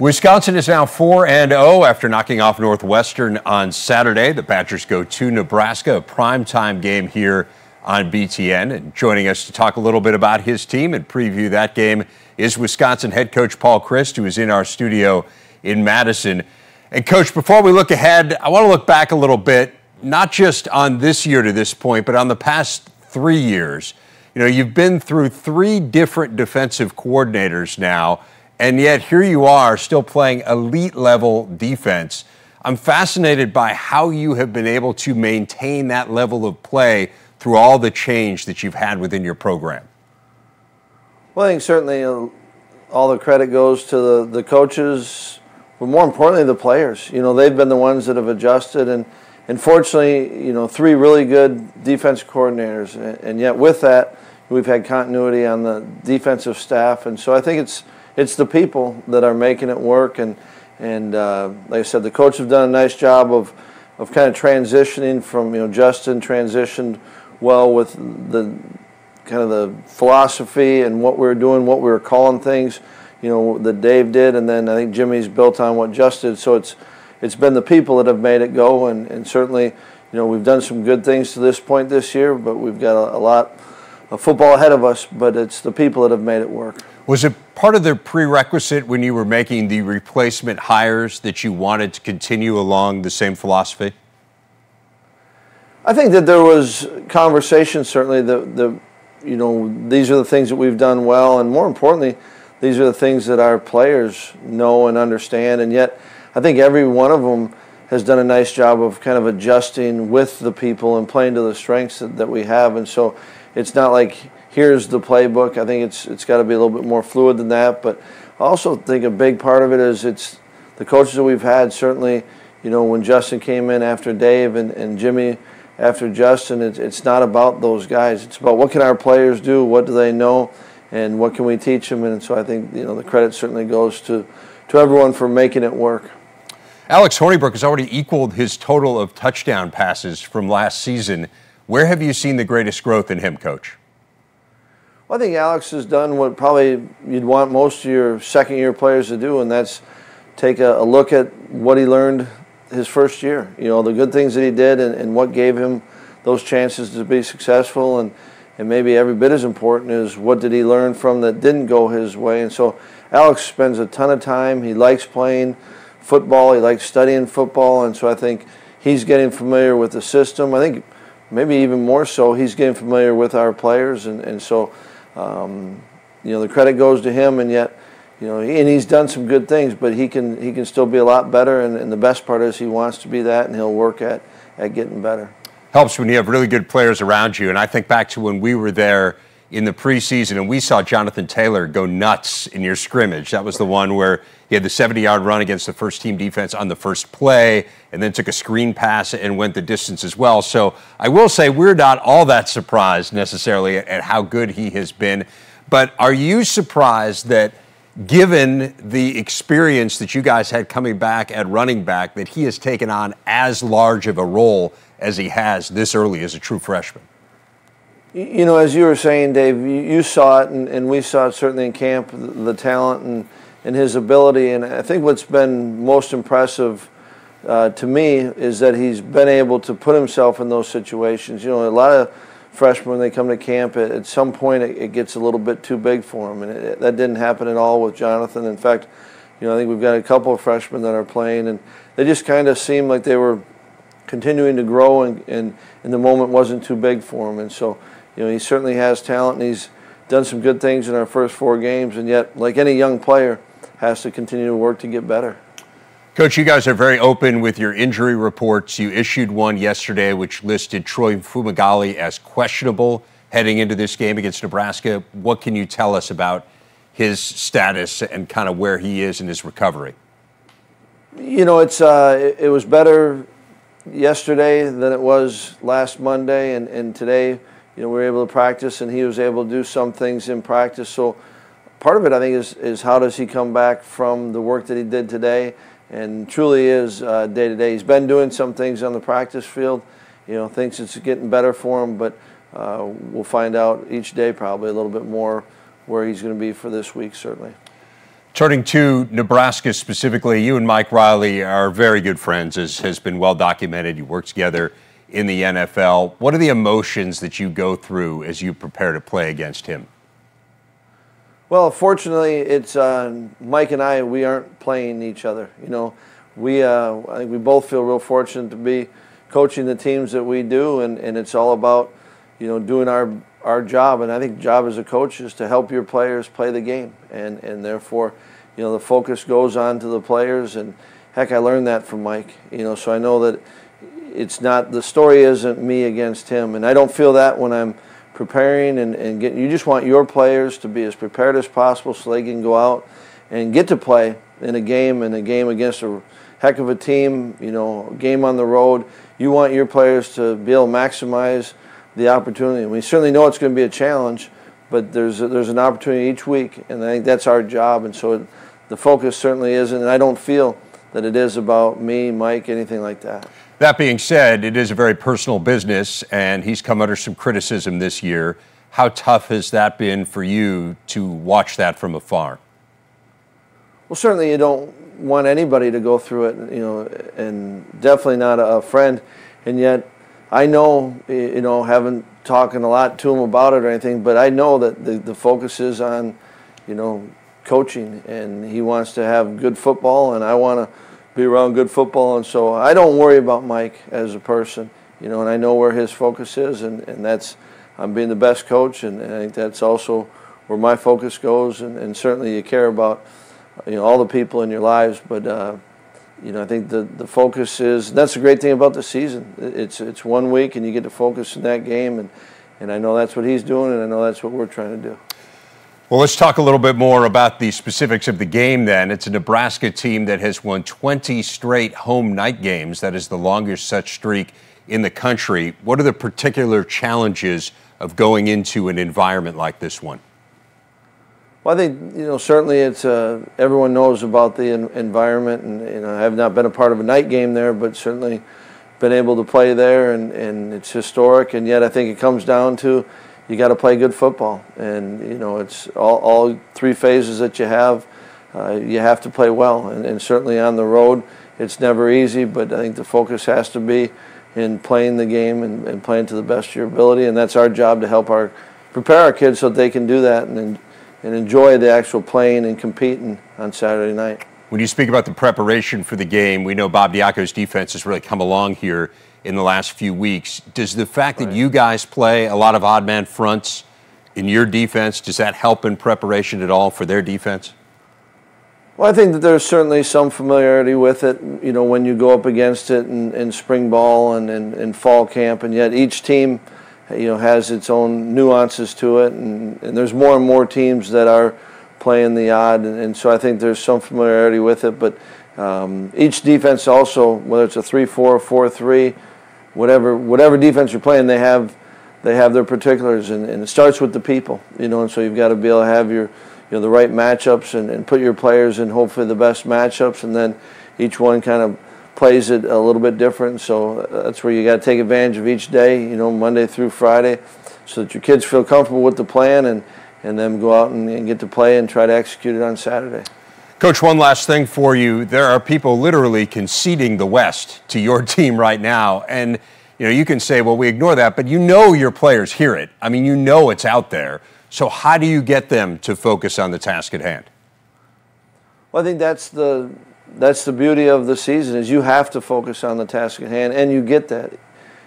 Wisconsin is now 4-0 after knocking off Northwestern on Saturday. The Badgers go to Nebraska, a primetime game here on BTN. And joining us to talk a little bit about his team and preview that game is Wisconsin head coach Paul Chryst, who is in our studio in Madison. And Coach, before we look ahead, I want to look back a little bit, not just on this year to this point, but on the past 3 years. You know, you've been through 3 different defensive coordinators now, and yet here you are still playing elite level defense. I'm fascinated by how you have been able to maintain that level of play through all the change that you've had within your program. Well, I think certainly all the credit goes to the coaches, but more importantly the players. You know, they've been the ones that have adjusted, and fortunately, you know, 3 really good defense coordinators, and yet with that, we've had continuity on the defensive staff, and so I think it's the people that are making it work, and like I said, the coaches have done a nice job of kind of transitioning from, you know, Justin transitioned well with the kind of the philosophy and what we were doing, what we were calling things, you know, that Dave did, and then I think Jimmy's built on what Justin did. So it's been the people that have made it go, and certainly, you know, we've done some good things to this point this year, but we've got a lot of football ahead of us, but it's the people that have made it work. Was it part of the prerequisite when you were making the replacement hires that you wanted to continue along the same philosophy? I think that there was conversation, certainly, that you know, these are the things that we've done well, and more importantly, these are the things that our players know and understand, and yet I think every one of them has done a nice job of kind of adjusting with the people and playing to the strengths that we have, and so it's not like here's the playbook. I think it's got to be a little bit more fluid than that, but I also think a big part of it is it's the coaches that we've had. Certainly, you know, when Justin came in after Dave and Jimmy after Justin, it's not about those guys. It's about what can our players do, what do they know, and what can we teach them. And so I think, you know, the credit certainly goes to everyone for making it work. Alex Hornibrook has already equaled his total of touchdown passes from last season. Where have you seen the greatest growth in him, Coach? Well, I think Alex has done what probably you'd want most of your second-year players to do, and that's take a look at what he learned his first year. You know, the good things that he did and what gave him those chances to be successful, and maybe every bit as important is what did he learn from that didn't go his way. And so Alex spends a ton of time. He likes playing football. He likes studying football, and so I think he's getting familiar with the system. I think maybe even more so, he's getting familiar with our players, and so you know, the credit goes to him, and yet, you know, and he's done some good things, but he can still be a lot better, and the best part is he wants to be that, and he'll work at getting better. Helps when you have really good players around you, and I think back to when we were there in the preseason and we saw Jonathan Taylor go nuts in your scrimmage. That was the one where he had the 70-yard run against the first-team defense on the first play and then took a screen pass and went the distance as well. So I will say we're not all that surprised necessarily at how good he has been. But are you surprised that, given the experience that you guys had coming back at running back, that he has taken on as large of a role as he has this early as a true freshman? You know, as you were saying, Dave, you saw it, and we saw it certainly in camp, the talent and his ability. And I think what's been most impressive to me is that he's been able to put himself in those situations. You know, a lot of freshmen, when they come to camp, at some point it gets a little bit too big for them, and that didn't happen at all with Jonathan. In fact, you know, I think we've got a couple of freshmen that are playing, and they just kind of seemed like they were continuing to grow, and the moment wasn't too big for him. And so, you know, he certainly has talent, and he's done some good things in our first 4 games, and yet, like any young player, has to continue to work to get better. Coach, you guys are very open with your injury reports. You issued one yesterday which listed Troy Fumagalli as questionable heading into this game against Nebraska. What can you tell us about his status and kind of where he is in his recovery? You know, it was better yesterday than it was last Monday, and today, you know, we were able to practice, and he was able to do some things in practice. So part of it, I think, is how does he come back from the work that he did today, and truly is day to day. He's been doing some things on the practice field, you know, thinks it's getting better for him, but we'll find out each day probably a little bit more where he's going to be for this week, certainly. Turning to Nebraska specifically, you and Mike Riley are very good friends, as has been well documented. You work together in the NFL. What are the emotions that you go through as you prepare to play against him? Well, fortunately, it's Mike and I. We aren't playing each other. You know, I think we both feel real fortunate to be coaching the teams that we do, and it's all about, you know, doing our job. And I think job as a coach is to help your players play the game, and therefore, you know, the focus goes on to the players. And heck, I learned that from Mike. You know, so I know that it's not, the story isn't me against him, and I don't feel that when I'm preparing and getting. You just want your players to be as prepared as possible so they can go out and get to play in a game against a heck of a team. You know, a game on the road. You want your players to be able to maximize the opportunity. We certainly know it's going to be a challenge, but there's an opportunity each week, and I think that's our job. And so the focus certainly isn't, and I don't feel that it is about me, Mike, anything like that. That being said, it is a very personal business, and he's come under some criticism this year. How tough has that been for you to watch that from afar? Well, certainly you don't want anybody to go through it, you know, and definitely not a friend. And yet, I know, you know, haven't talking a lot to him about it or anything, but I know that the focus is on, you know, coaching, and he wants to have good football, and I want to be around good football. And so I don't worry about Mike as a person, you know, and I know where his focus is, and that's I'm being the best coach, and I think that's also where my focus goes. And certainly you care about, you know, all the people in your lives, but you know, I think the focus is, that's the great thing about the season. It's 1 week, and you get to focus in that game, and I know that's what he's doing, and I know that's what we're trying to do. Well, let's talk a little bit more about the specifics of the game then. It's a Nebraska team that has won 20 straight home night games. That is the longest such streak in the country. What are the particular challenges of going into an environment like this one? Well, I think, you know, certainly it's everyone knows about the environment, and you know, I have not been a part of a night game there, but certainly been able to play there, and it's historic. And yet I think it comes down to, you got to play good football, and you know, it's all three phases that you have. You have to play well, and certainly on the road, it's never easy. But I think the focus has to be in playing the game and playing to the best of your ability, and that's our job, to help prepare our kids so that they can do that and enjoy the actual playing and competing on Saturday night. When you speak about the preparation for the game, we know Bob Diaco's defense has really come along here in the last few weeks. Does the fact that you guys play a lot of odd man fronts in your defense, does that help in preparation at all for their defense? Well, I think that there's certainly some familiarity with it, you know, when you go up against it in spring ball and in fall camp, and yet each team, you know, has its own nuances to it, and there's more and more teams that are playing the odd, and so I think there's some familiarity with it. But each defense also, whether it's a 3-4, 4-3, whatever defense you're playing, they have their particulars, and it starts with the people, you know, and so you've got to be able to have your, you know, the right matchups and put your players in hopefully the best matchups, and then each one kind of plays it a little bit different. So that's where you got to take advantage of each day, you know, Monday through Friday, so that your kids feel comfortable with the plan, and then go out and get to play and try to execute it on Saturday. Coach, one last thing for you. There are people literally conceding the West to your team right now, and you know, you can say, well, we ignore that, but you know your players hear it. I mean, you know it's out there. So how do you get them to focus on the task at hand? Well, I think that's the beauty of the season, is you have to focus on the task at hand, and you get that.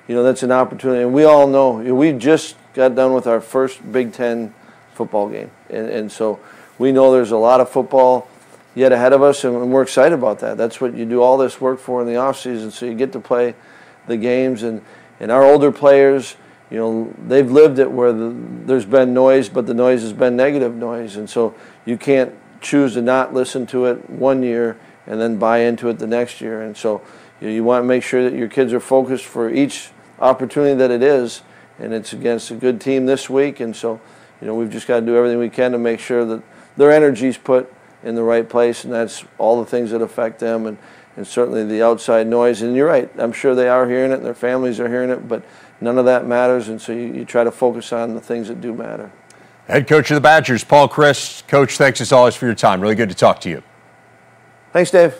You know, that's an opportunity. And we all know, you know, we just got done with our first Big Ten football game. And so we know there's a lot of football yet ahead of us, and we're excited about that. That's what you do all this work for in the offseason, so you get to play the games. And our older players, you know, they've lived it where there's been noise, but the noise has been negative noise. And so you can't choose to not listen to it one year and then buy into it the next year. And so you want to make sure that your kids are focused for each opportunity that it is, and it's against a good team this week. And so, you know, we've just got to do everything we can to make sure that their energy's put in the right place, and that's all the things that affect them, and certainly the outside noise. And you're right, I'm sure they are hearing it, and their families are hearing it, but none of that matters, and so you try to focus on the things that do matter. Head coach of the Badgers, Paul Chryst. Coach, thanks as always for your time. Really good to talk to you. Thanks, Dave.